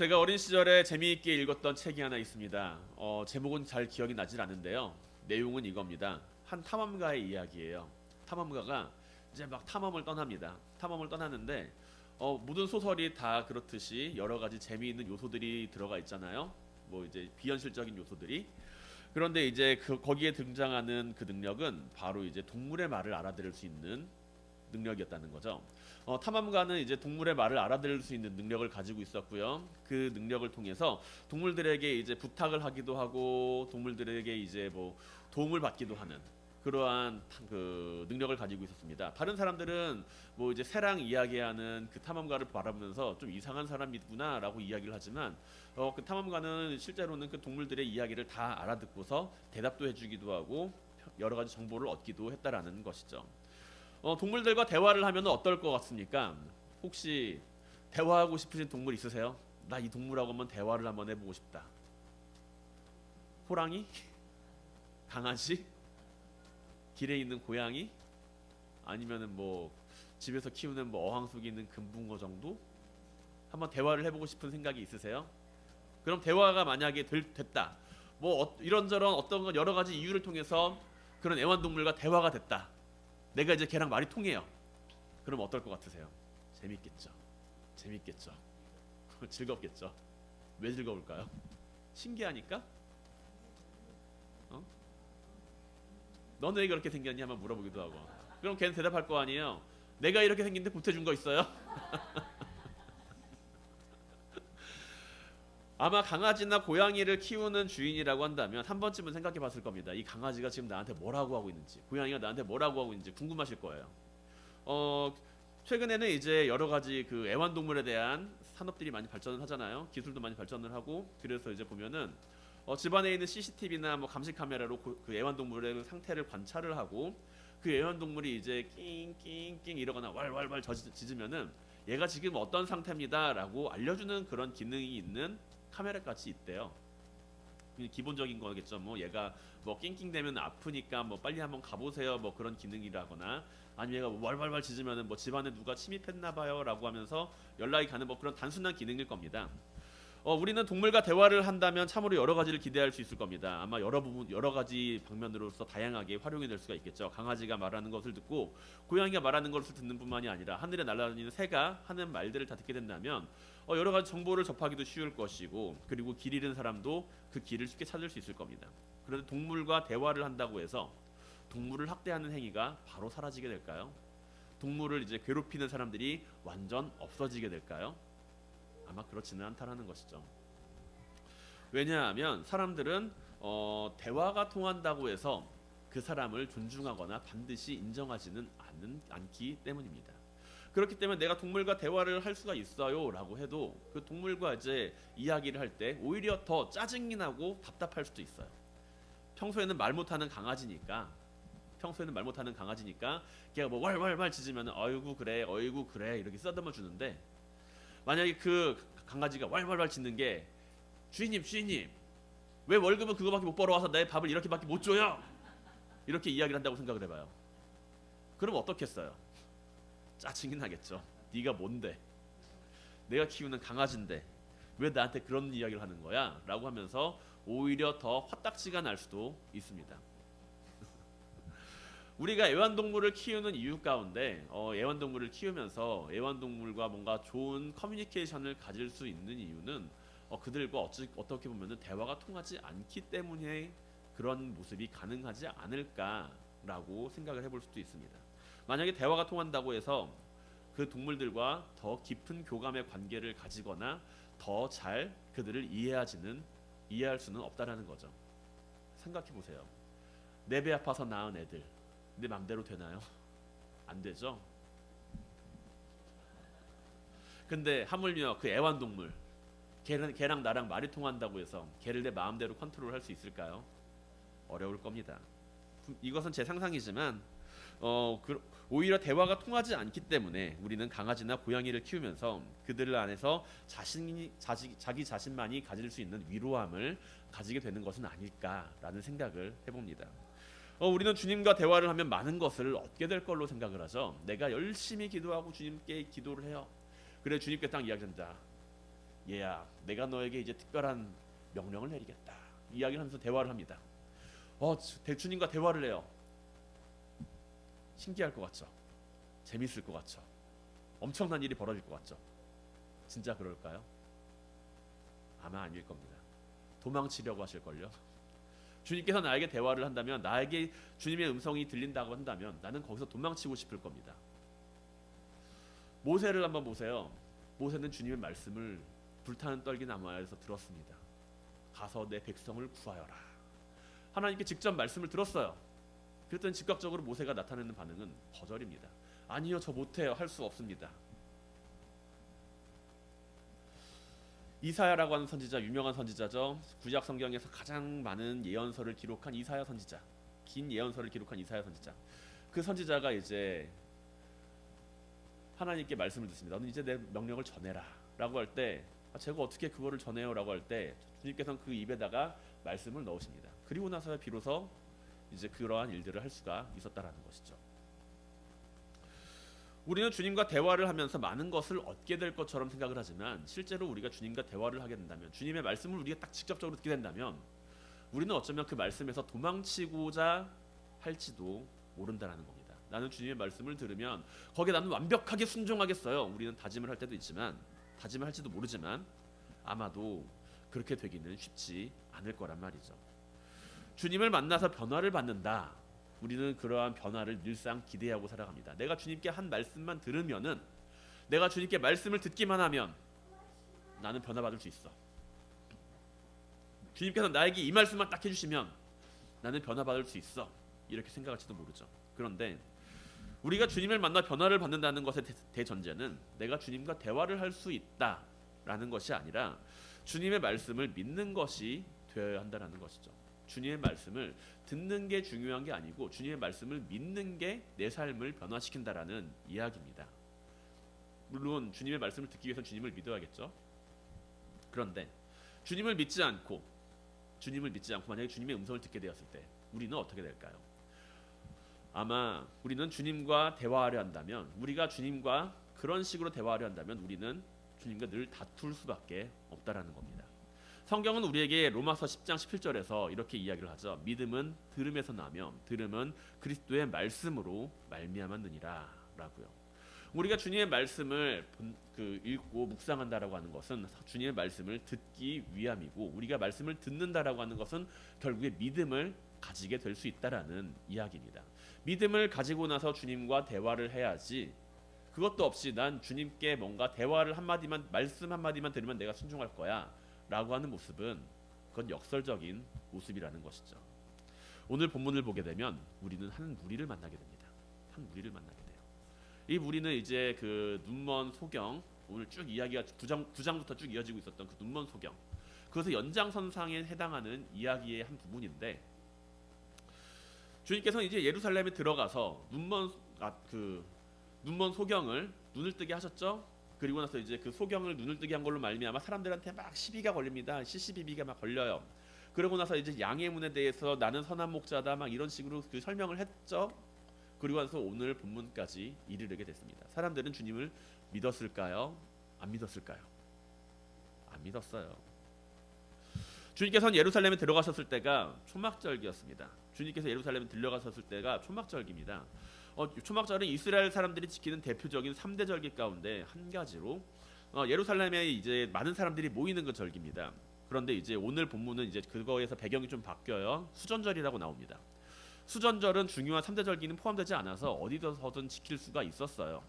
제가 어린 시절에 재미있게 읽었던 책이 하나 있습니다. 제목은 잘 기억이 나질 않는데요. 내용은 이겁니다. 한 탐험가의 이야기예요. 탐험가가 이제 막 탐험을 떠납니다. 탐험을 떠나는데 모든 소설이 다 그렇듯이 여러 가지 재미있는 요소들이 들어가 있잖아요. 뭐 이제 비현실적인 요소들이. 그런데 이제 거기에 등장하는 그 능력은 바로 이제 동물의 말을 알아들을 수 있는 능력이었다는 거죠. 탐험가는 이제 동물의 말을 알아들을 수 있는 능력을 가지고 있었고요. 그 능력을 통해서 동물들에게 이제 부탁을 하기도 하고 동물들에게 이제 뭐 도움을 받기도 하는 그러한 그 능력을 가지고 있었습니다. 다른 사람들은 뭐 이제 새랑 이야기하는 그 탐험가를 바라보면서 좀 이상한 사람이구나라고 이야기를 하지만 그 탐험가는 실제로는 그 동물들의 이야기를 다 알아듣고서 대답도 해주기도 하고 여러 가지 정보를 얻기도 했다라는 것이죠. 동물들과 대화를 하면 어떨 것 같습니까? 혹시 대화하고 싶으신 동물 있으세요? 나 이 동물하고 한번 대화를 한번 해보고 싶다. 호랑이? 강아지? 길에 있는 고양이? 아니면은 뭐 집에서 키우는 뭐 어항 속에 있는 금붕어 정도? 한번 대화를 해보고 싶은 생각이 있으세요? 그럼 대화가 만약에 됐다. 뭐 이런저런 어떤 건 여러 가지 이유를 통해서 그런 애완동물과 대화가 됐다. 내가 이제 걔랑 말이 통해요. 그럼 어떨 것 같으세요? 재밌겠죠. 재밌겠죠. 즐겁겠죠. 왜 즐거울까요? 신기하니까? 어? 너는 왜 그렇게 생겼니? 한번 물어보기도 하고. 그럼 걔는 대답할 거 아니에요. 내가 이렇게 생긴데 보태준 거 있어요? 아마 강아지나 고양이를 키우는 주인이라고 한다면 한 번쯤은 생각해 봤을 겁니다. 이 강아지가 지금 나한테 뭐라고 하고 있는지, 고양이가 나한테 뭐라고 하고 있는지 궁금하실 거예요. 어, 최근에는 이제 여러 가지 그 애완동물에 대한 산업들이 많이 발전을 하잖아요. 기술도 많이 발전을 하고 그래서 이제 보면은 집안에 있는 CCTV나 뭐 감시 카메라로 그 애완동물의 상태를 관찰을 하고 그 애완동물이 이제 낑낑낑 이러거나 왈왈왈 짖으면은 얘가 지금 어떤 상태입니다라고 알려주는 그런 기능이 있는 카메라까지 있대요. 기본적인 거겠죠. 뭐 얘가 뭐 낑낑대면 아프니까 뭐 빨리 한번 가보세요. 뭐 그런 기능이라거나 아니면 얘가 월월월 짖으면은 뭐 집안에 누가 침입했나봐요라고 하면서 연락이 가는 뭐 그런 단순한 기능일 겁니다. 우리는 동물과 대화를 한다면 참으로 여러 가지를 기대할 수 있을 겁니다. 아마 여러 가지 방면으로서 다양하게 활용이 될 수가 있겠죠. 강아지가 말하는 것을 듣고 고양이가 말하는 것을 듣는 뿐만이 아니라 하늘에 날아다니는 새가 하는 말들을 다 듣게 된다면 여러 가지 정보를 접하기도 쉬울 것이고 그리고 길 잃은 사람도 그 길을 쉽게 찾을 수 있을 겁니다. 그런데 동물과 대화를 한다고 해서 동물을 학대하는 행위가 바로 사라지게 될까요? 동물을 이제 괴롭히는 사람들이 완전 없어지게 될까요? 아마 그렇지는 않다라는 것이죠. 왜냐하면 사람들은 대화가 통한다고 해서 그 사람을 존중하거나 반드시 인정하지는 않기 때문입니다. 그렇기 때문에 내가 동물과 대화를 할 수가 있어요라고 해도 그 동물과 이제 이야기를 할 때 오히려 더 짜증이 나고 답답할 수도 있어요. 평소에는 말 못하는 강아지니까 걔가 뭐 왈왈왈 짖으면 어이구 그래 어이구 그래 이렇게 쓰다듬어 주는데 만약에 그 강아지가 왈왈왈 짖는 게 주인님 왜 월급은 그거밖에 못 벌어와서 내 밥을 이렇게밖에 못 줘요? 이렇게 이야기를 한다고 생각을 해봐요. 그럼 어떻겠어요? 짜증이 나겠죠. 네가 뭔데? 내가 키우는 강아지인데 왜 나한테 그런 이야기를 하는 거야? 라고 하면서 오히려 더 화딱지가 날 수도 있습니다. 우리가 애완동물을 키우는 이유 가운데 애완동물을 키우면서 애완동물과 뭔가 좋은 커뮤니케이션을 가질 수 있는 이유는 그들과 어떻게 보면 대화가 통하지 않기 때문에 그런 모습이 가능하지 않을까라고 생각을 해볼 수도 있습니다. 만약에 대화가 통한다고 해서 그 동물들과 더 깊은 교감의 관계를 가지거나 더 잘 그들을 이해할 수는 없다라는 거죠. 생각해 보세요. 내 배 아파서 낳은 애들 내 맘대로 되나요? 안 되죠. 근데 하물며 그 애완동물 걔랑 나랑 말이 통한다고 해서 걔를 내 마음대로 컨트롤할 수 있을까요? 어려울 겁니다. 이것은 제 상상이지만 오히려 대화가 통하지 않기 때문에 우리는 강아지나 고양이를 키우면서 그들 안에서 자기 자신만이 가질 수 있는 위로함을 가지게 되는 것은 아닐까라는 생각을 해봅니다. 우리는 주님과 대화를 하면 많은 것을 얻게 될 걸로 생각을 하죠. 내가 열심히 기도하고 주님께 기도를 해요. 그래 주님께 딱 이야기한다. 얘야, 내가 너에게 이제 특별한 명령을 내리겠다. 이야기를 하면서 대화를 합니다. 주님과 대화를 해요. 신기할 것 같죠? 재밌을 것 같죠? 엄청난 일이 벌어질 것 같죠? 진짜 그럴까요? 아마 아닐 겁니다. 도망치려고 하실걸요? 주님께서 나에게 대화를 한다면, 나에게 주님의 음성이 들린다고 한다면 나는 거기서 도망치고 싶을 겁니다. 모세를 한번 보세요. 모세는 주님의 말씀을 불타는 떨기 나무에서 들었습니다. 가서 내 백성을 구하여라. 하나님께 직접 말씀을 들었어요. 그랬더니 즉각적으로 모세가 나타내는 반응은 거절입니다. 아니요, 저 못해요. 할 수 없습니다. 이사야라고 하는 선지자, 유명한 선지자죠. 구약 성경에서 가장 많은 예언서를 기록한 이사야 선지자, 긴 예언서를 기록한 이사야 선지자. 그 선지자가 이제 하나님께 말씀을 듣습니다. 너는 이제 내 명령을 전해라 라고 할 때, 제가 어떻게 그거를 전해요 라고 할 때 주님께서는 그 입에다가 말씀을 넣으십니다. 그리고 나서 비로소 이제 그러한 일들을 할 수가 있었다라는 것이죠. 우리는 주님과 대화를 하면서 많은 것을 얻게 될 것처럼 생각을 하지만, 실제로 우리가 주님과 대화를 하게 된다면, 주님의 말씀을 우리가 딱 직접적으로 듣게 된다면, 우리는 어쩌면 그 말씀에서 도망치고자 할지도 모른다는 겁니다. 나는 주님의 말씀을 들으면 거기에 나는 완벽하게 순종하겠어요. 우리는 다짐을 할 때도 있지만, 다짐을 할지도 모르지만 아마도 그렇게 되기는 쉽지 않을 거란 말이죠. 주님을 만나서 변화를 받는다. 우리는 그러한 변화를 늘상 기대하고 살아갑니다. 내가 주님께 한 말씀만 들으면은, 내가 주님께 말씀을 듣기만 하면 나는 변화받을 수 있어. 주님께서 나에게 이 말씀만 딱 해주시면 나는 변화받을 수 있어. 이렇게 생각할지도 모르죠. 그런데 우리가 주님을 만나 변화를 받는다는 것의 대전제는 내가 주님과 대화를 할 수 있다라는 것이 아니라 주님의 말씀을 믿는 것이 되어야 한다는 것이죠. 주님의 말씀을 듣는 게 중요한 게 아니고 주님의 말씀을 믿는 게 내 삶을 변화시킨다라는 이야기입니다. 물론 주님의 말씀을 듣기 위해서 주님을 믿어야겠죠. 그런데 주님을 믿지 않고 만약에 주님의 음성을 듣게 되었을 때 우리는 어떻게 될까요? 아마 우리는 주님과 대화하려 한다면, 우리가 주님과 그런 식으로 대화하려 한다면 우리는 주님과 늘 다툴 수밖에 없다라는 겁니다. 성경은 우리에게 로마서 10장 17절에서 이렇게 이야기를 하죠. 믿음은 들음에서 나며 들음은 그리스도의 말씀으로 말미암았느니라 라고요. 우리가 주님의 말씀을 읽고 묵상한다라고 하는 것은 주님의 말씀을 듣기 위함이고, 우리가 말씀을 듣는다라고 하는 것은 결국에 믿음을 가지게 될 수 있다라는 이야기입니다. 믿음을 가지고 나서 주님과 대화를 해야지, 그것도 없이 난 주님께 뭔가 대화를 한마디만, 말씀 한마디만 들으면 내가 순종할 거야 라고 하는 모습은, 그건 역설적인 모습이라는 것이죠. 오늘 본문을 보게 되면 우리는 한 무리를 만나게 됩니다. 한 무리를 만나게 돼요. 이 무리는 이제 그 눈먼 소경, 오늘 쭉 이야기가 9장부터 쭉 이어지고 있었던 그 눈먼 소경, 그것의 연장선상에 해당하는 이야기의 한 부분인데, 주님께서는 이제 예루살렘에 들어가서 눈먼 소경을 눈을 뜨게 하셨죠. 그리고 나서 이제 그 소경을 눈을 뜨게 한 걸로 말미암아 사람들한테 막 시비가 걸립니다. 시시비비가 막 걸려요. 그러고 나서 이제 양의 문에 대해서 나는 선한 목자다 막 이런 식으로 그 설명을 했죠. 그리고 나서 오늘 본문까지 이르게 됐습니다. 사람들은 주님을 믿었을까요? 안 믿었을까요? 안 믿었어요. 주님께서는 예루살렘에 들어가셨을 때가 초막절기였습니다. 주님께서 예루살렘에 들려가셨을 때가 초막절기입니다. 초막절은 이스라엘 사람들이 지키는 대표적인 3대 절기 가운데 한 가지로 예루살렘에 이제 많은 사람들이 모이는 그 절기입니다. 그런데 이제 오늘 본문은 이제 그거에서 배경이 좀 바뀌어요. 수전절이라고 나옵니다. 수전절은 중요한 3대 절기는 포함되지 않아서 어디서든 지킬 수가 있었어요.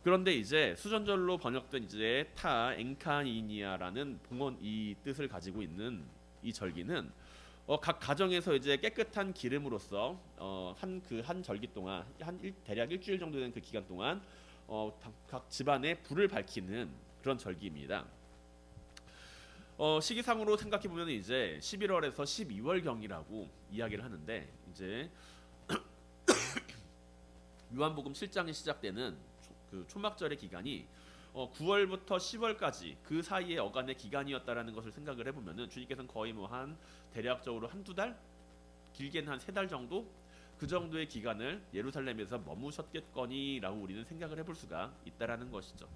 그런데 이제 수전절로 번역된 이제 엔카니니아라는 봉헌 이 뜻을 가지고 있는 이 절기는 각 가정에서 이제 깨끗한 기름으로써 한 절기 동안 대략 일주일 정도 되는 그 기간 동안 각 집안에 불을 밝히는 그런 절기입니다. 시기상으로 생각해 보면 이제 11월에서 12월 경이라고 이야기를 하는데, 이제 요한복음 7장이 시작되는 그 초막절의 기간이 9월부터 10월까지 그 사이의 어간의 기간이었다라는 것을 생각을 해보면은 주님께서는 거의 뭐 한 대략적으로 한두 달, 길게는 한 3달 정도, 그 정도의 기간을 예루살렘에서 머무셨겠거니라고 우리는 생각을 해볼 수가 있다라는 것이죠.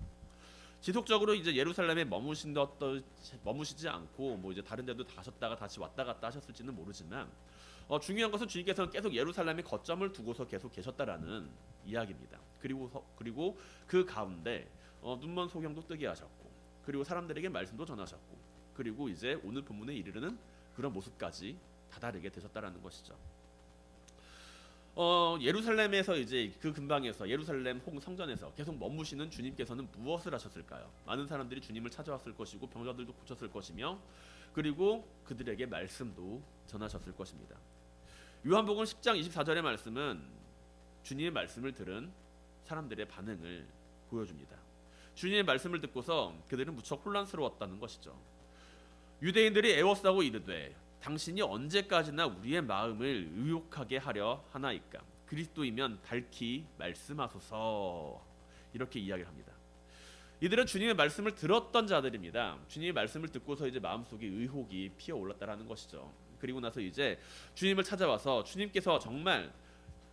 지속적으로 이제 예루살렘에 머무시지 않고 뭐 이제 다른 데도 가셨다가 다시 왔다 갔다 하셨을지는 모르지만 중요한 것은 주님께서는 계속 예루살렘에 거점을 두고서 계속 계셨다라는 이야기입니다. 그리고 그 가운데 눈먼 소경도 뜨게 하셨고, 그리고 사람들에게 말씀도 전하셨고, 그리고 이제 오늘 본문에 이르는 그런 모습까지 다다르게 되셨다라는 것이죠. 예루살렘에서 이제 그 근방에서 예루살렘 혹은 성전에서 계속 머무시는 주님께서는 무엇을 하셨을까요? 많은 사람들이 주님을 찾아왔을 것이고 병자들도 고쳤을 것이며, 그리고 그들에게 말씀도 전하셨을 것입니다. 요한복음 10장 24절의 말씀은 주님의 말씀을 들은 사람들의 반응을 보여줍니다. 주님의 말씀을 듣고서 그들은 무척 혼란스러웠다는 것이죠. 유대인들이 애워싸고 이르되 당신이 언제까지나 우리의 마음을 의혹하게 하려 하나이까? 그리스도이면 밝히 말씀하소서. 이렇게 이야기를 합니다. 이들은 주님의 말씀을 들었던 자들입니다. 주님의 말씀을 듣고서 이제 마음속에 의혹이 피어올랐다라는 것이죠. 그리고 나서 이제 주님을 찾아와서 주님께서 정말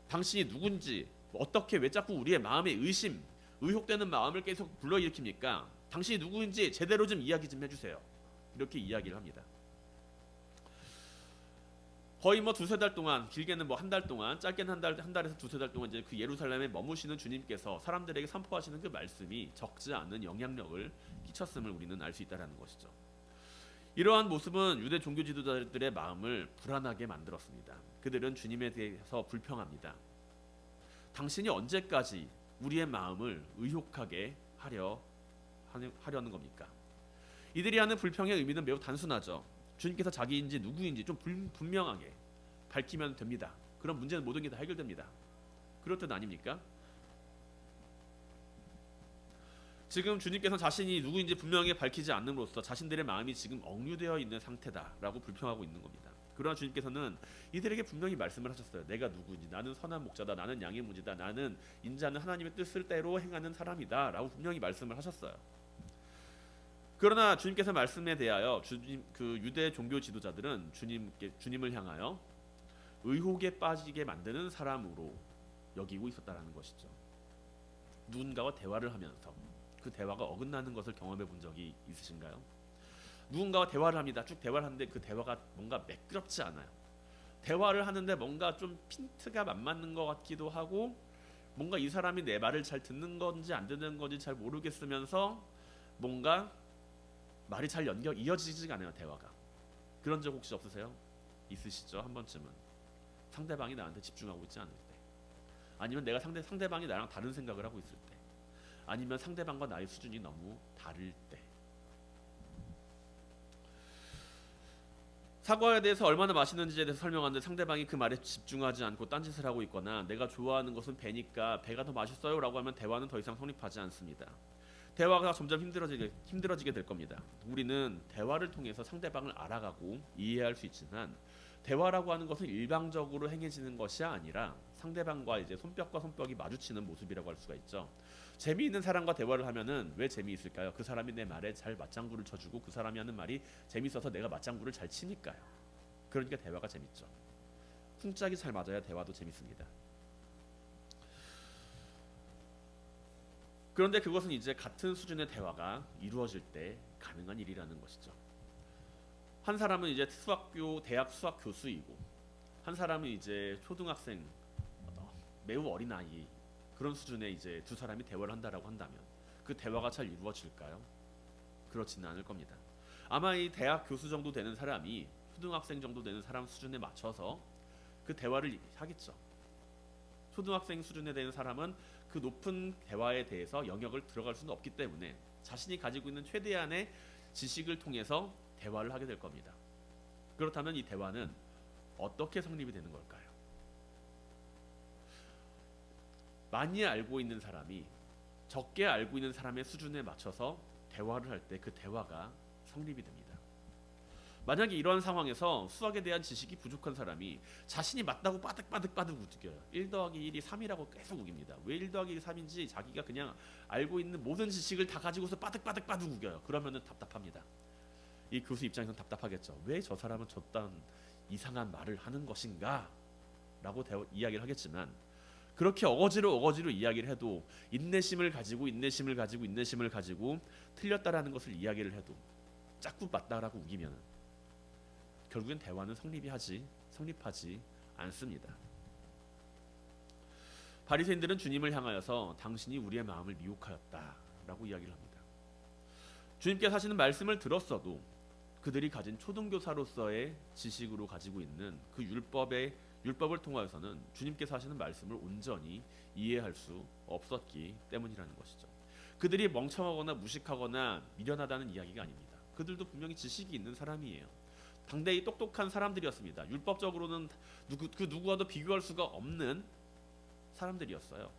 당신이 누군지, 어떻게 왜 자꾸 우리의 마음에 의혹되는 마음을 계속 불러일으킵니까? 당신이 누구인지 제대로 좀 이야기 좀 해주세요. 이렇게 이야기를 합니다. 거의 뭐 두세 달 동안, 길게는 뭐 한 달 동안, 짧게는 한 달에서 두세 달 동안 이제 그 예루살렘에 머무시는 주님께서 사람들에게 선포하시는 그 말씀이 적지 않은 영향력을 끼쳤음을 우리는 알 수 있다라는 것이죠. 이러한 모습은 유대 종교 지도자들의 마음을 불안하게 만들었습니다. 그들은 주님에 대해서 불평합니다. 당신이 언제까지 우리의 마음을 의혹하게 하려는 겁니까? 이들이 하는 불평의 의미는 매우 단순하죠. 주님께서 자기인지 누구인지 좀 분명하게 밝히면 됩니다. 그럼 문제는 모든 게 다 해결됩니다. 그럴 뜻 아닙니까? 지금 주님께서 자신이 누구인지 분명히 밝히지 않음으로써 자신들의 마음이 지금 억류되어 있는 상태다라고 불평하고 있는 겁니다. 그러나 주님께서는 이들에게 분명히 말씀을 하셨어요. 내가 누구인지, 나는 선한 목자다, 나는 양의 문이다, 나는 인자는 하나님의 뜻대로 행하는 사람이다 라고 분명히 말씀을 하셨어요. 그러나 주님께서 말씀에 대하여 그 유대 종교 지도자들은 주님을 향하여 의혹에 빠지게 만드는 사람으로 여기고 있었다라는 것이죠. 누군가와 대화를 하면서 그 대화가 어긋나는 것을 경험해 본 적이 있으신가요? 누군가와 대화를 합니다. 쭉 대화를 하는데 그 대화가 뭔가 매끄럽지 않아요. 대화를 하는데 뭔가 좀 핀트가 안 맞는 것 같기도 하고, 뭔가 이 사람이 내 말을 잘 듣는 건지 안 듣는 건지 잘 모르겠으면서 뭔가 말이 잘 이어지지가 않아요. 대화가. 그런 적 혹시 없으세요? 있으시죠? 한 번쯤은. 상대방이 나한테 집중하고 있지 않을 때, 아니면 내가 상대방이 나랑 다른 생각을 하고 있을 때, 아니면 상대방과 나의 수준이 너무 다를 때. 사과에 대해서 얼마나 맛있는지에 대해서 설명하는데 상대방이 그 말에 집중하지 않고 딴짓을 하고 있거나 내가 좋아하는 것은 배니까 배가 더 맛있어요 라고 하면 대화는 더 이상 성립하지 않습니다. 대화가 점점 힘들어지게 될 겁니다. 우리는 대화를 통해서 상대방을 알아가고 이해할 수 있지만, 대화라고 하는 것은 일방적으로 행해지는 것이 아니라 상대방과 이제 손뼉과 손뼉이 마주치는 모습이라고 할 수가 있죠. 재미있는 사람과 대화를 하면은 왜 재미있을까요? 그 사람이 내 말에 잘 맞장구를 쳐주고 그 사람이 하는 말이 재밌어서 내가 맞장구를 잘 치니까요. 그러니까 대화가 재밌죠. 풍짝이 잘 맞아야 대화도 재밌습니다. 그런데 그것은 이제 같은 수준의 대화가 이루어질 때 가능한 일이라는 것이죠. 한 사람은 이제 대학 수학 교수이고, 한 사람은 이제 초등학생, 매우 어린 아이, 그런 수준의 이제 두 사람이 대화를 한다라고 한다면 그 대화가 잘 이루어질까요? 그렇지는 않을 겁니다. 아마 이 대학 교수 정도 되는 사람이 초등학생 정도 되는 사람 수준에 맞춰서 그 대화를 하겠죠. 초등학생 수준에 되는 사람은 그 높은 대화에 대해서 영역을 들어갈 수는 없기 때문에 자신이 가지고 있는 최대한의 지식을 통해서 대화를 하게 될 겁니다. 그렇다면 이 대화는 어떻게 성립이 되는 걸까요? 많이 알고 있는 사람이 적게 알고 있는 사람의 수준에 맞춰서 대화를 할 때 그 대화가 성립이 됩니다. 만약에 이러한 상황에서 수학에 대한 지식이 부족한 사람이 자신이 맞다고 빠득빠득 우겨요. 1 더하기 1이 3이라고 계속 우깁니다. 왜 1 더하기 1이 3인지 자기가 그냥 알고 있는 모든 지식을 다 가지고서 빠득빠득 우겨요. 그러면은 답답합니다. 이 교수 입장에서는 답답하겠죠. 왜 저 사람은 저딴 이상한 말을 하는 것인가? 라고 이야기를 하겠지만, 그렇게 어거지로 이야기를 해도 인내심을 가지고 틀렸다라는 것을 이야기를 해도 자꾸 맞다라고 우기면 결국엔 대화는 성립하지 않습니다. 바리새인들은 주님을 향하여서 당신이 우리의 마음을 미혹하였다라고 이야기를 합니다. 주님께서 하시는 말씀을 들었어도 그들이 가진 초등교사로서의 지식으로 가지고 있는 그 율법을 통하여서는 주님께서 하시는 말씀을 온전히 이해할 수 없었기 때문이라는 것이죠. 그들이 멍청하거나 무식하거나 미련하다는 이야기가 아닙니다. 그들도 분명히 지식이 있는 사람이에요. 당대의 똑똑한 사람들이었습니다. 율법적으로는 그 누구와도 비교할 수가 없는 사람들이었어요.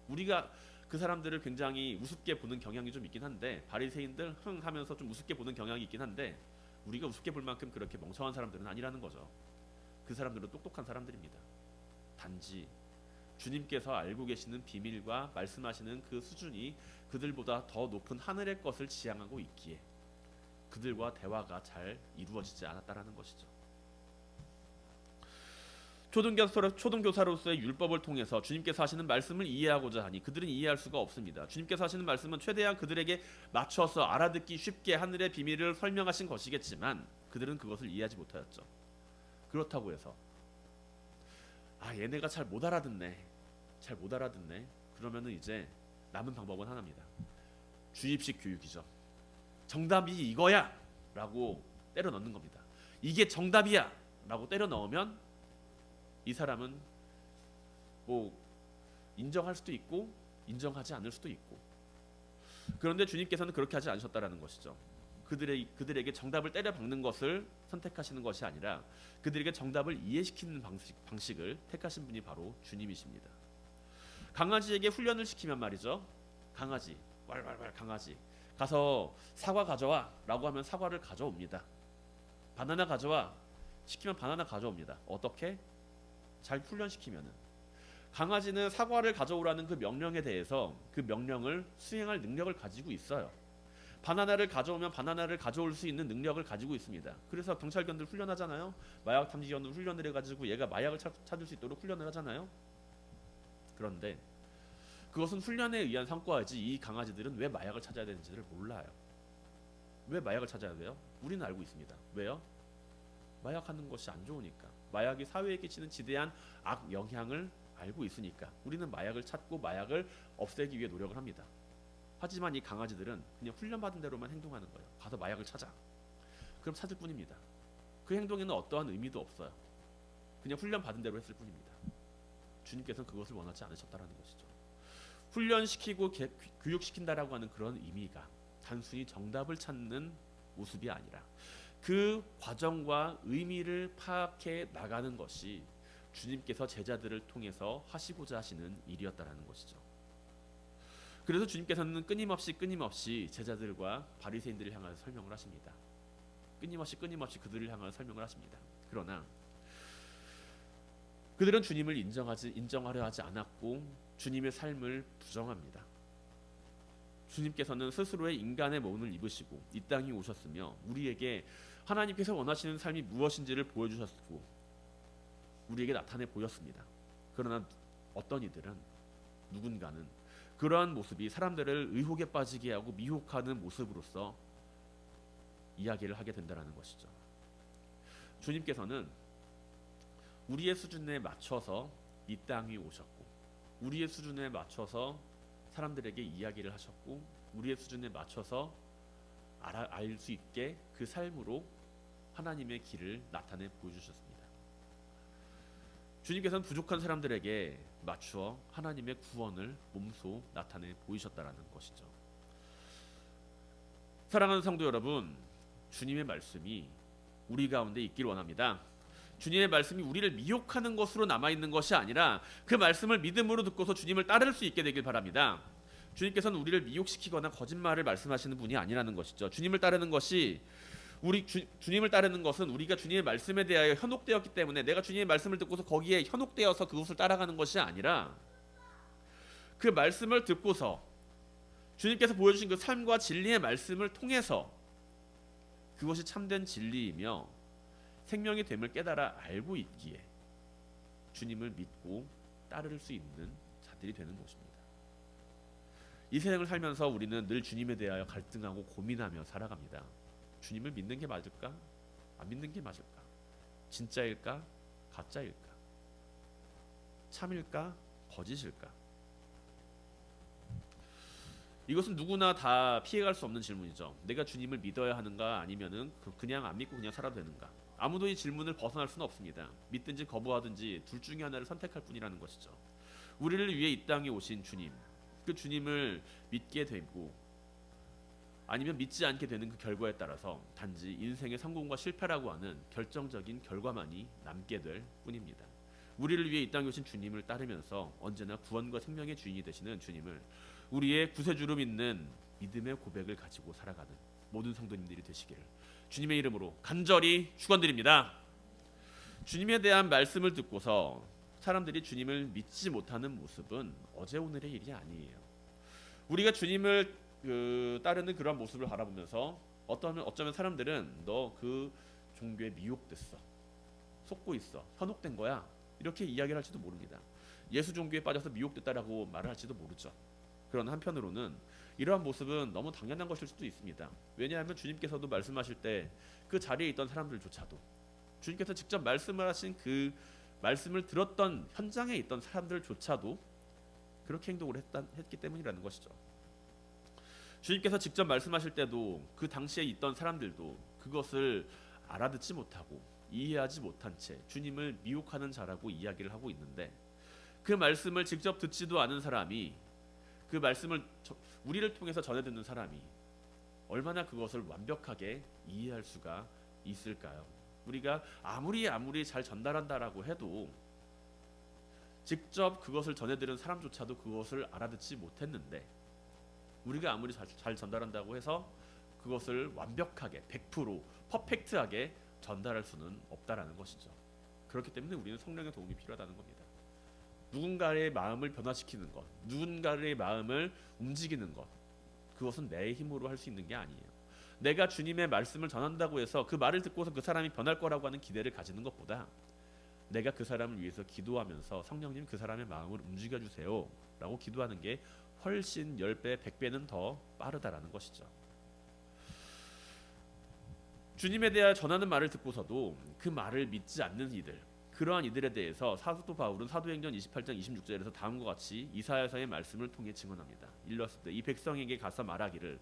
우리가 그 사람들을 굉장히 우습게 보는 경향이 좀 있긴 한데, 바리새인들 흥 하면서 좀 우습게 보는 경향이 있긴 한데, 우리가 우습게 볼 만큼 그렇게 멍청한 사람들은 아니라는 거죠. 그 사람들은 똑똑한 사람들입니다. 단지 주님께서 알고 계시는 비밀과 말씀하시는 그 수준이 그들보다 더 높은 하늘의 것을 지향하고 있기에 그들과 대화가 잘 이루어지지 않았다라는 것이죠. 초등교사로서의 율법을 통해서 주님께서 하시는 말씀을 이해하고자 하니 그들은 이해할 수가 없습니다. 주님께서 하시는 말씀은 최대한 그들에게 맞춰서 알아듣기 쉽게 하늘의 비밀을 설명하신 것이겠지만 그들은 그것을 이해하지 못하였죠. 그렇다고 해서 얘네가 잘 못 알아듣네. 그러면은 이제 남은 방법은 하나입니다. 주입식 교육이죠. 정답이 이거야 라고 때려 넣는 겁니다. 이게 정답이야 라고 때려 넣으면 이 사람은 뭐 인정할 수도 있고 인정하지 않을 수도 있고, 그런데 주님께서는 그렇게 하지 않으셨다라는 것이죠. 그들에게 정답을 때려 박는 것을 선택하시는 것이 아니라 그들에게 정답을 이해시키는 방식을 택하신 분이 바로 주님이십니다. 강아지에게 훈련을 시키면 말이죠. 강아지 가서 사과 가져와 라고 하면 사과를 가져옵니다. 바나나 가져와 시키면 바나나 가져옵니다. 어떻게? 잘 훈련시키면은. 강아지는 사과를 가져오라는 그 명령에 대해서 그 명령을 수행할 능력을 가지고 있어요. 바나나를 가져오면 바나나를 가져올 수 있는 능력을 가지고 있습니다. 그래서 경찰견들 훈련하잖아요. 마약 탐지견들 훈련을 해가지고 얘가 마약을 찾을 수 있도록 훈련을 하잖아요. 그런데 그것은 훈련에 의한 성과이지 이 강아지들은 왜 마약을 찾아야 되는지를 몰라요. 왜 마약을 찾아야 돼요? 우리는 알고 있습니다. 왜요? 마약하는 것이 안 좋으니까. 마약이 사회에 끼치는 지대한 악 영향을 알고 있으니까 우리는 마약을 찾고 마약을 없애기 위해 노력을 합니다. 하지만 이 강아지들은 그냥 훈련받은 대로만 행동하는 거예요. 가서 마약을 찾아. 그럼 찾을 뿐입니다. 그 행동에는 어떠한 의미도 없어요. 그냥 훈련받은 대로 했을 뿐입니다. 주님께서는 그것을 원하지 않으셨다라는 것이죠. 훈련시키고 교육시킨다라고 하는 그런 의미가 단순히 정답을 찾는 모습이 아니라 그 과정과 의미를 파악해 나가는 것이 주님께서 제자들을 통해서 하시고자 하시는 일이었다라는 것이죠. 그래서 주님께서는 끊임없이 제자들과 바리새인들을 향하여 설명을 하십니다. 끊임없이 그들을 향하여 설명을 하십니다. 그러나 그들은 주님을 인정하려 하지 않았고 주님의 삶을 부정합니다. 주님께서는 스스로의 인간의 몸을 입으시고 이 땅에 오셨으며 우리에게 하나님께서 원하시는 삶이 무엇인지를 보여주셨고 우리에게 나타내 보였습니다. 그러나 어떤 이들은 누군가는 그러한 모습이 사람들을 의혹에 빠지게 하고 미혹하는 모습으로서 이야기를 하게 된다는 것이죠. 주님께서는 우리의 수준에 맞춰서 이 땅에 오셨고 우리의 수준에 맞춰서 사람들에게 이야기를 하셨고 우리의 수준에 맞춰서 알 수 있게 그 삶으로 하나님의 길을 나타내 보여주셨습니다. 주님께서는 부족한 사람들에게 맞추어 하나님의 구원을 몸소 나타내 보이셨다라는 것이죠. 사랑하는 성도 여러분, 주님의 말씀이 우리 가운데 있길 원합니다. 주님의 말씀이 우리를 미혹하는 것으로 남아있는 것이 아니라 그 말씀을 믿음으로 듣고서 주님을 따를 수 있게 되길 바랍니다. 주님께서는 우리를 미혹시키거나 거짓말을 말씀하시는 분이 아니라는 것이죠. 주님을 따르는 것은 우리가 주님의 말씀에 대하여 현혹되었기 때문에 내가 주님의 말씀을 듣고서 거기에 현혹되어서 그것을 따라가는 것이 아니라 그 말씀을 듣고서 주님께서 보여주신 그 삶과 진리의 말씀을 통해서 그것이 참된 진리이며 생명이 됨을 깨달아 알고 있기에 주님을 믿고 따를 수 있는 자들이 되는 것입니다. 이 세상을 살면서 우리는 늘 주님에 대하여 갈등하고 고민하며 살아갑니다. 주님을 믿는 게 맞을까? 안 믿는 게 맞을까? 진짜일까? 가짜일까? 참일까? 거짓일까? 이것은 누구나 다 피해갈 수 없는 질문이죠. 내가 주님을 믿어야 하는가 아니면은 그냥 안 믿고 그냥 살아도 되는가? 아무도 이 질문을 벗어날 수는 없습니다. 믿든지 거부하든지 둘 중에 하나를 선택할 뿐이라는 것이죠. 우리를 위해 이 땅에 오신 주님, 그 주님을 믿게 되고 아니면 믿지 않게 되는 그 결과에 따라서 단지 인생의 성공과 실패라고 하는 결정적인 결과만이 남게 될 뿐입니다. 우리를 위해 이 땅에 오신 주님을 따르면서 언제나 구원과 생명의 주인이 되시는 주님을 우리의 구세주로 믿는 믿음의 고백을 가지고 살아가는 모든 성도님들이 되시기를 주님의 이름으로 간절히 축원드립니다. 주님에 대한 말씀을 듣고서 사람들이 주님을 믿지 못하는 모습은 어제 오늘의 일이 아니에요. 우리가 주님을 따르는 그런 모습을 바라보면서 어쩌면 사람들은 너 그 종교에 미혹됐어, 속고 있어, 현혹된 거야 이렇게 이야기를 할지도 모릅니다. 예수 종교에 빠져서 미혹됐다라고 말을 할지도 모르죠. 그러나 한편으로는 이러한 모습은 너무 당연한 것일 수도 있습니다. 왜냐하면 주님께서도 말씀하실 때 그 자리에 있던 사람들조차도 주님께서 직접 말씀을 하신 그 말씀을 들었던 현장에 있던 사람들조차도 그렇게 행동을 했기 때문이라는 것이죠. 주님께서 직접 말씀하실 때도 그 당시에 있던 사람들도 그것을 알아듣지 못하고 이해하지 못한 채 주님을 미혹하는 자라고 이야기를 하고 있는데 그 말씀을 직접 듣지도 않은 사람이 그 말씀을 우리를 통해서 전해 듣는 사람이 얼마나 그것을 완벽하게 이해할 수가 있을까요? 우리가 아무리 잘 전달한다라고 해도 직접 그것을 전해 들은 사람조차도 그것을 알아듣지 못했는데 우리가 아무리 잘 전달한다고 해서 그것을 완벽하게 100% 퍼펙트하게 전달할 수는 없다라는 것이죠. 그렇기 때문에 우리는 성령의 도움이 필요하다는 겁니다. 누군가의 마음을 변화시키는 것, 누군가의 마음을 움직이는 것, 그것은 내 힘으로 할 수 있는 게 아니에요. 내가 주님의 말씀을 전한다고 해서 그 말을 듣고서 그 사람이 변할 거라고 하는 기대를 가지는 것보다 내가 그 사람을 위해서 기도하면서 성령님 그 사람의 마음을 움직여 주세요 라고 기도하는 게 훨씬 10배, 100배는 더 빠르다라는 것이죠. 주님에 대하여 전하는 말을 듣고서도 그 말을 믿지 않는 이들, 그러한 이들에 대해서 사도 바울은 사도행전 28장 26절에서 다음과 같이 이사야서의 말씀을 통해 증언합니다. 일렀을 때 이 백성에게 가서 말하기를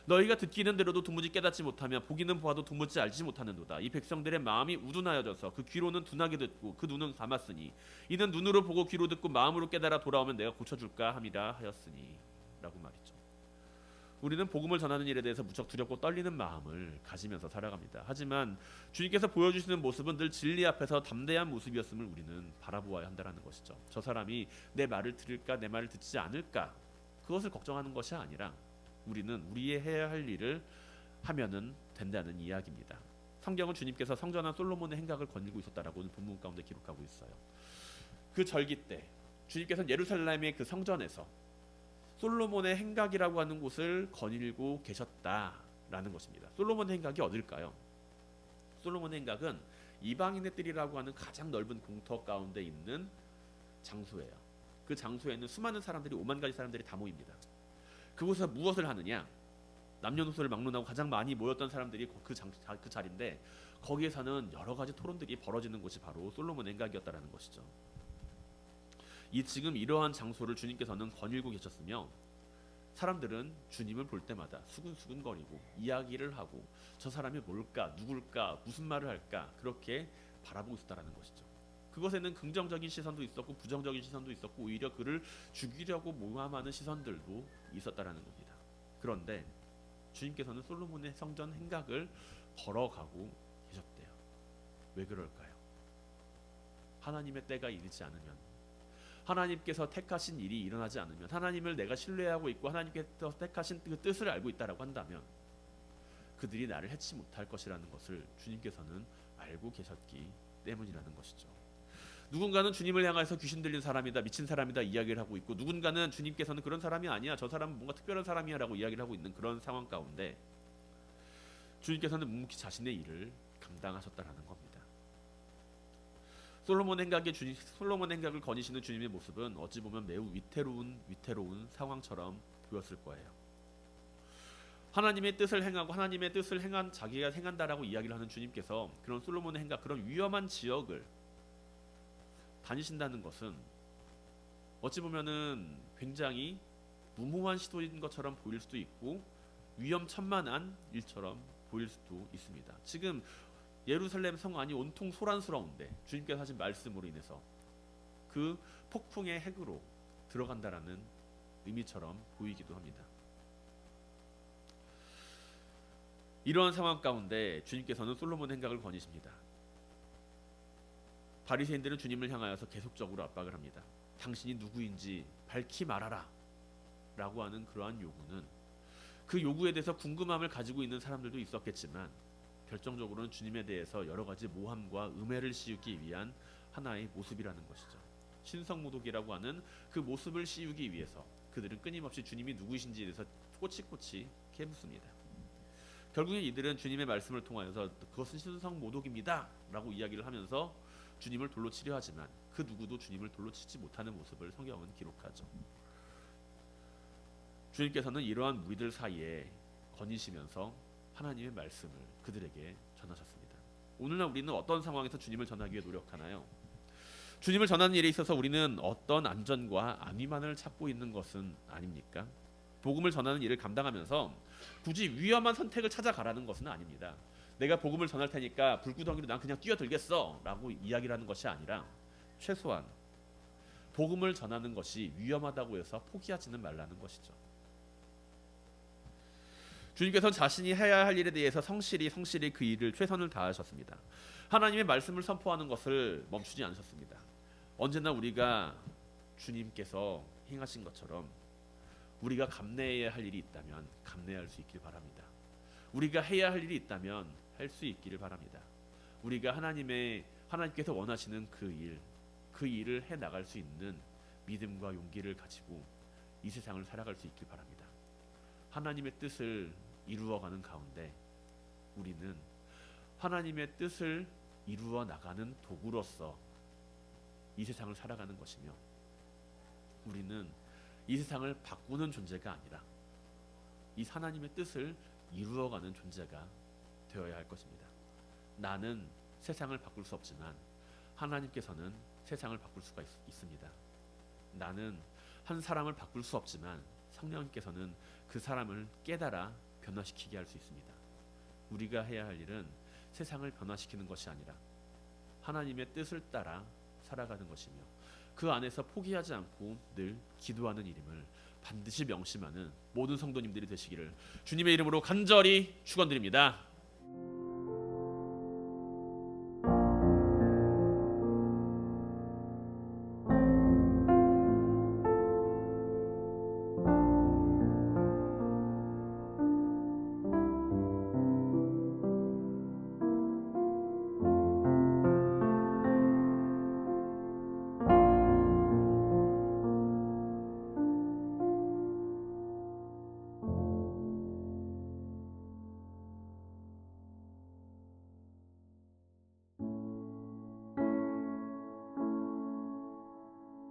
너희가 듣기는 들어도 도무지 깨닫지 못하며 보기는 보아도 도무지 알지 못하는도다. 이 백성들의 마음이 우둔하여져서 그 귀로는 둔하게 듣고 그 눈은 감았으니 이는 눈으로 보고 귀로 듣고 마음으로 깨달아 돌아오면 내가 고쳐줄까 함이라 하였으니 라고 말이죠. 우리는 복음을 전하는 일에 대해서 무척 두렵고 떨리는 마음을 가지면서 살아갑니다. 하지만 주님께서 보여주시는 모습은 늘 진리 앞에서 담대한 모습이었음을 우리는 바라보아야 한다는 것이죠. 저 사람이 내 말을 들을까 내 말을 듣지 않을까 그것을 걱정하는 것이 아니라 우리는 우리의 해야 할 일을 하면은 된다는 이야기입니다. 성경은 주님께서 성전한 솔로몬의 행각을 거닐고 있었다라고 본문 가운데 기록하고 있어요. 그 절기 때 주님께서는 예루살렘의 그 성전에서 솔로몬의 행각이라고 하는 곳을 거닐고 계셨다라는 것입니다. 솔로몬의 행각이 어딜까요? 솔로몬의 행각은 이방인의 뜰이라고 하는 가장 넓은 공터 가운데 있는 장소예요. 그 장소에는 수많은 사람들이 5만 가지 사람들이 다 모입니다. 그곳에서 무엇을 하느냐? 남녀노소를 막론하고 가장 많이 모였던 사람들이 그 자리인데 거기에서는 여러 가지 토론들이 벌어지는 곳이 바로 솔로몬 행각이었다라는 것이죠. 지금 이러한 장소를 주님께서는 거닐고 계셨으며 사람들은 주님을 볼 때마다 수근수근거리고 이야기를 하고 저 사람이 뭘까, 누굴까, 무슨 말을 할까 그렇게 바라보고 있었다라는 것이죠. 그것에는 긍정적인 시선도 있었고 부정적인 시선도 있었고 오히려 그를 죽이려고 모함하는 시선들도 있었다라는 겁니다. 그런데 주님께서는 솔로몬의 성전 행각을 걸어가고 계셨대요. 왜 그럴까요? 하나님의 때가 이르지 않으면, 하나님께서 택하신 일이 일어나지 않으면, 하나님을 내가 신뢰하고 있고 하나님께서 택하신 그 뜻을 알고 있다라고 한다면 그들이 나를 해치 못할 것이라는 것을 주님께서는 알고 계셨기 때문이라는 것이죠. 누군가는 주님을 향해서 귀신 들린 사람이다, 미친 사람이다 이야기를 하고 있고 누군가는 주님께서는 그런 사람이 아니야, 저 사람은 뭔가 특별한 사람이야 라고 이야기를 하고 있는 그런 상황 가운데 주님께서는 묵묵히 자신의 일을 감당하셨다라는 겁니다. 솔로몬 행각을 거니시는 주님의 모습은 어찌 보면 매우 위태로운 상황처럼 보였을 거예요. 하나님의 뜻을 행하고 하나님의 뜻을 자기가 행한다라고 이야기를 하는 주님께서 그런 솔로몬의 행각, 그런 위험한 지역을 다니신다는 것은 어찌 보면은 굉장히 무모한 시도인 것처럼 보일 수도 있고 위험천만한 일처럼 보일 수도 있습니다. 지금 예루살렘 성안이 온통 소란스러운데 주님께서 하신 말씀으로 인해서 그 폭풍의 핵으로 들어간다라는 의미처럼 보이기도 합니다. 이러한 상황 가운데 주님께서는 솔로몬 행각을 권이십니다. 바리새인들은 주님을 향하여서 계속적으로 압박을 합니다. 당신이 누구인지 밝히 말하라 라고 하는 그러한 요구는 그 요구에 대해서 궁금함을 가지고 있는 사람들도 있었겠지만 결정적으로는 주님에 대해서 여러 가지 모함과 음해를 씌우기 위한 하나의 모습이라는 것이죠. 신성모독이라고 하는 그 모습을 씌우기 위해서 그들은 끊임없이 주님이 누구이신지에 대해서 꼬치꼬치 캐묻습니다. 결국에 이들은 주님의 말씀을 통하여서 그것은 신성모독입니다 라고 이야기를 하면서 주님을 돌로 치려 하지만 그 누구도 주님을 돌로 치지 못하는 모습을 성경은 기록하죠. 주님께서는 이러한 무리들 사이에 거니시면서 하나님의 말씀을 그들에게 전하셨습니다. 오늘날 우리는 어떤 상황에서 주님을 전하기 위해 노력하나요? 주님을 전하는 일에 있어서 우리는 어떤 안전과 안위만을 찾고 있는 것은 아닙니까? 복음을 전하는 일을 감당하면서 굳이 위험한 선택을 찾아가라는 것은 아닙니다. 내가 복음을 전할 테니까 불구덩이로 난 그냥 뛰어들겠어 라고 이야기를 하는 것이 아니라 최소한 복음을 전하는 것이 위험하다고 해서 포기하지는 말라는 것이죠. 주님께서는 자신이 해야 할 일에 대해서 성실히 그 일을 최선을 다하셨습니다. 하나님의 말씀을 선포하는 것을 멈추지 않으셨습니다. 언제나 우리가 주님께서 행하신 것처럼 우리가 감내해야 할 일이 있다면 감내할 수 있길 바랍니다. 우리가 해야 할 일이 있다면 할 수 있기를 바랍니다. 우리가 하나님께서 원하시는 그 일을 해 나갈 수 있는 믿음과 용기를 가지고 이 세상을 살아갈 수 있길 바랍니다. 하나님의 뜻을 이루어가는 가운데 우리는 하나님의 뜻을 이루어 나가는 도구로서 이 세상을 살아가는 것이며 우리는 이 세상을 바꾸는 존재가 아니라 이 하나님의 뜻을 이루어가는 존재가 되어야 할 것입니다. 나는 세상을 바꿀 수 없지만 하나님께서는 세상을 바꿀 수가 있습니다. 나는 한 사람을 바꿀 수 없지만 성령님께서는 그 사람을 깨달아 변화시키게 할 수 있습니다. 우리가 해야 할 일은 세상을 변화시키는 것이 아니라 하나님의 뜻을 따라 살아가는 것이며 그 안에서 포기하지 않고 늘 기도하는 일임을 반드시 명심하는 모든 성도님들이 되시기를 주님의 이름으로 간절히 축원드립니다.